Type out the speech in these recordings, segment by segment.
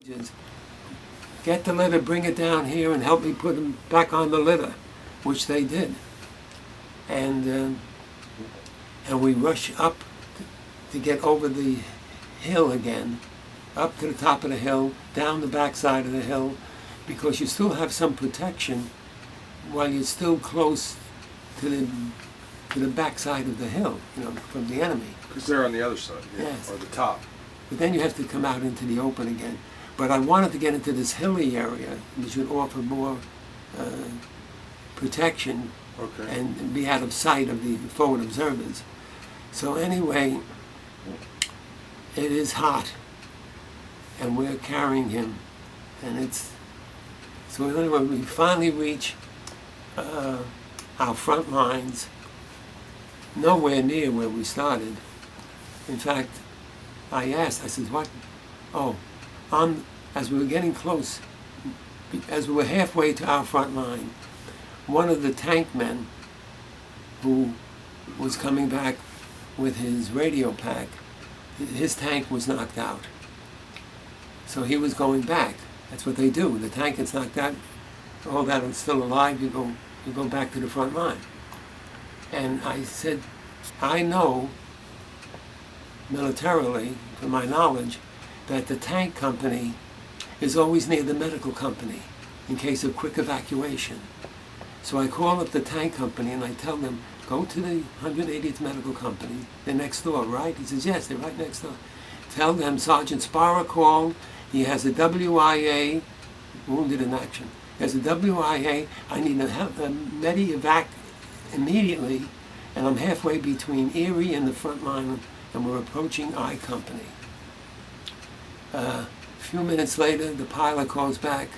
Just get the litter, bring it down here, and help me put him back on the litter, which they did. And we rush up to get over the hill again, up to the top of the hill, down the back side of the hill, because you still have some protection while you're still close to the back side of the hill, from the enemy. Because they're on the other side, yes. Or the top. But then you have to come out into the open again. But I wanted to get into this hilly area, which would offer more protection, okay, and be out of sight of the forward observers. So anyway, it is hot, and we're carrying him, and so anyway, we finally reach our front lines, nowhere near where we started. In fact, I said, what? Oh, as we were getting close, as we were halfway to our front line, one of the tank men who was coming back with his radio pack, his tank was knocked out. So he was going back. That's what they do. The tank gets knocked out, all that is still alive, you go back to the front line. And I said, I know militarily, from my knowledge, that the tank company is always near the medical company in case of quick evacuation. So I call up the tank company and I tell them, go to the 180th Medical Company. They're next door, right? He says, yes, they're right next door. Tell them Sergeant Sbarra called. He has a WIA, wounded in action. He has a WIA. I need a medi-evac immediately, and I'm halfway between Erie and the front line, and we're approaching I Company. A few minutes later, the pilot calls back,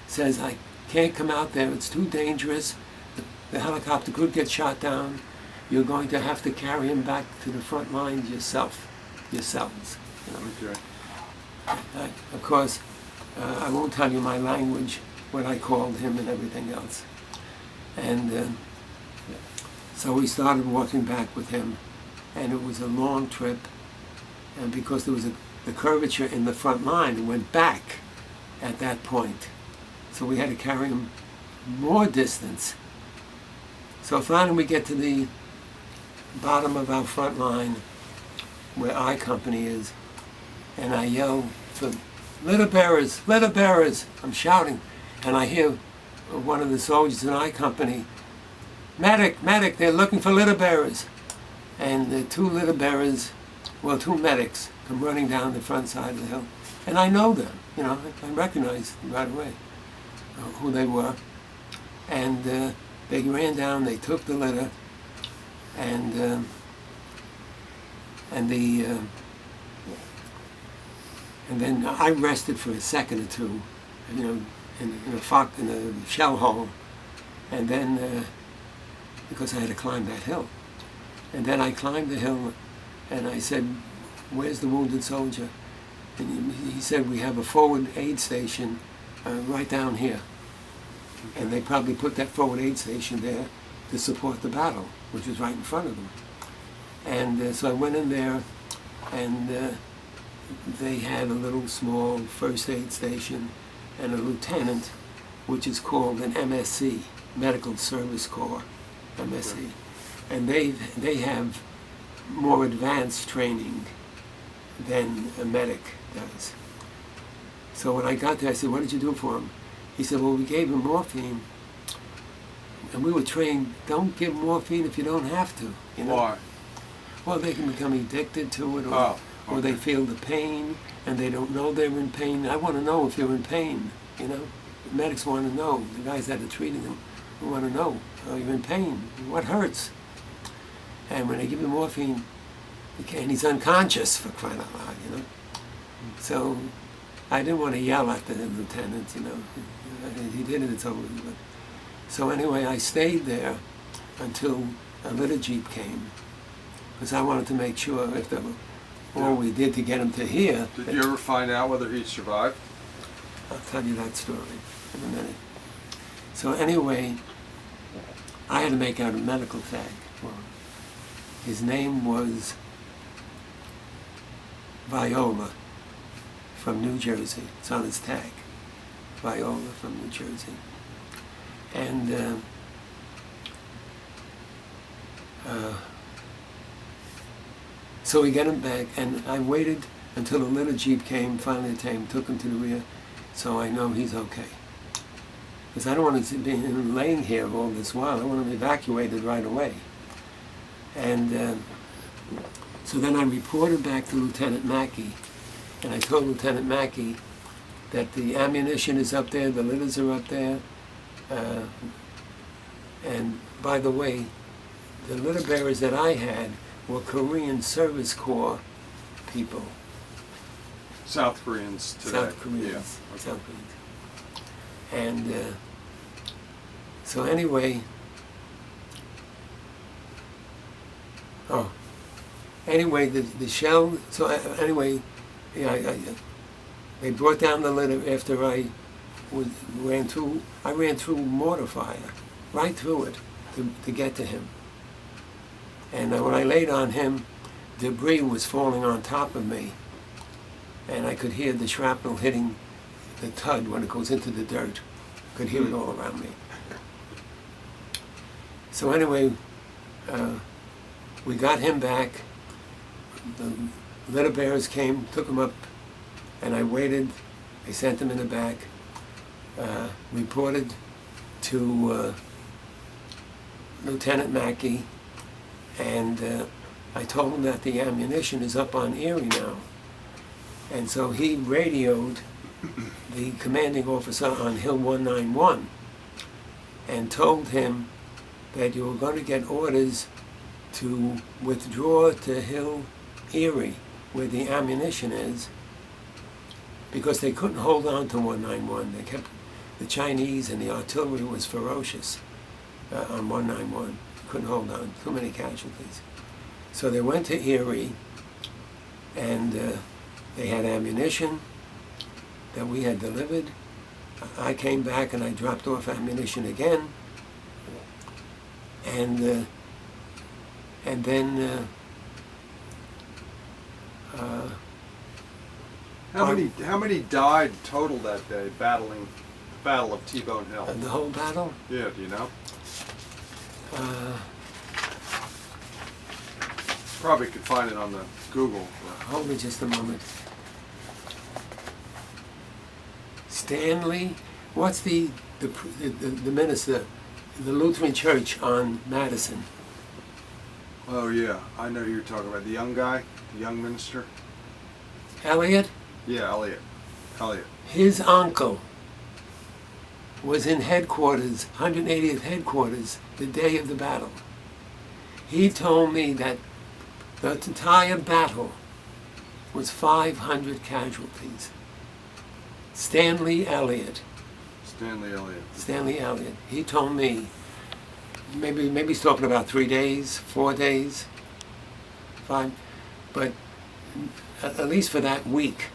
says, I can't come out there, it's too dangerous. The helicopter could get shot down. You're going to have to carry him back to the front lines yourselves. Okay. Of course, I won't tell you my language, what I called him and everything else. And so we started walking back with him, and it was a long trip, and because there was the curvature in the front line, it went back at that point. So we had to carry him more distance. So finally we get to the bottom of our front line where I Company is, and I yell for litter bearers, litter bearers. I'm shouting, and I hear one of the soldiers in I Company, medic, medic, they're looking for litter bearers. And the two litter bearers, two medics, come running down the front side of the hill. And I know them, I recognize them right away who they were. And they ran down, they took the litter, and then I rested for a second or two, in a shell hole, and then because I had to climb that hill. And then I climbed the hill, and I said, where's the wounded soldier? And he said, we have a forward aid station right down here. And they probably put that forward aid station there to support the battle, which was right in front of them. And so I went in there, and they had a little small first aid station and a lieutenant, which is called an MSC, Medical Service Corps, MSC. And they have more advanced training than a medic does. So when I got there, I said, what did you do for him? He said, well, we gave him morphine, and we were trained, don't give morphine if you don't have to. Why? Well, they can become addicted to it, or they feel the pain, and they don't know they're in pain. I want to know if you're in pain, The medics want to know. The guys that are treating them want to know, oh, you're in pain, what hurts? And when they give him morphine, and he's unconscious, for crying out loud, So I didn't want to yell at the lieutenant, He did it, it's over. But so anyway, I stayed there until a litter jeep came, because I wanted to make sure if all we did to get him to here. Did you ever find out whether he survived? I'll tell you that story in a minute. So anyway, I had to make out a medical tag. His name was Viola, from New Jersey. It's on his tag. Viola from New Jersey. And so we get him back, and I waited until the little Jeep came, finally took him to the rear, so I know he's okay. Because I don't want to be laying here all this while. I want him evacuated right away. And so then I reported back to Lieutenant Mackey, and I told Lieutenant Mackey that the ammunition is up there, the litters are up there, and by the way, the litter bearers that I had were Korean Service Corps people. South Koreans today. South Koreans. Yeah. Okay. South Koreans. And so anyway, the shell, so anyway, yeah, they brought down the litter after I ran through mortar fire, right through it, to get to him. And when I laid on him, debris was falling on top of me, and I could hear the shrapnel hitting the tud when it goes into the dirt. Could hear it all around me. So anyway, we got him back. The litter bearers came, took him up, and I waited. I sent him in the back, reported to Lieutenant Mackey, and I told him that the ammunition is up on Erie now. And so he radioed the commanding officer on Hill 191 and told him that you were going to get orders to withdraw to Hill Erie, where the ammunition is, because they couldn't hold on to 191. They kept, the Chinese and the artillery was ferocious on 191. Couldn't hold on, too many casualties. So they went to Erie, and they had ammunition that we had delivered. I came back and I dropped off ammunition again, and then How many died total that day battling the Battle of T-Bone Hill? the whole battle. Yeah, do you know? Probably could find it on the Google. Hold me just a moment. Stanley, what's the minister, the Lutheran Church on Madison? Oh yeah, I know who you're talking about. The young guy, the young minister. Elliot? Yeah, Elliot. His uncle was in headquarters, 180th headquarters, the day of the battle. He told me that the entire battle was 500 casualties. Stanley Elliott. He told me, maybe he's talking about 3 days, 4 days, 5, but at least for that week,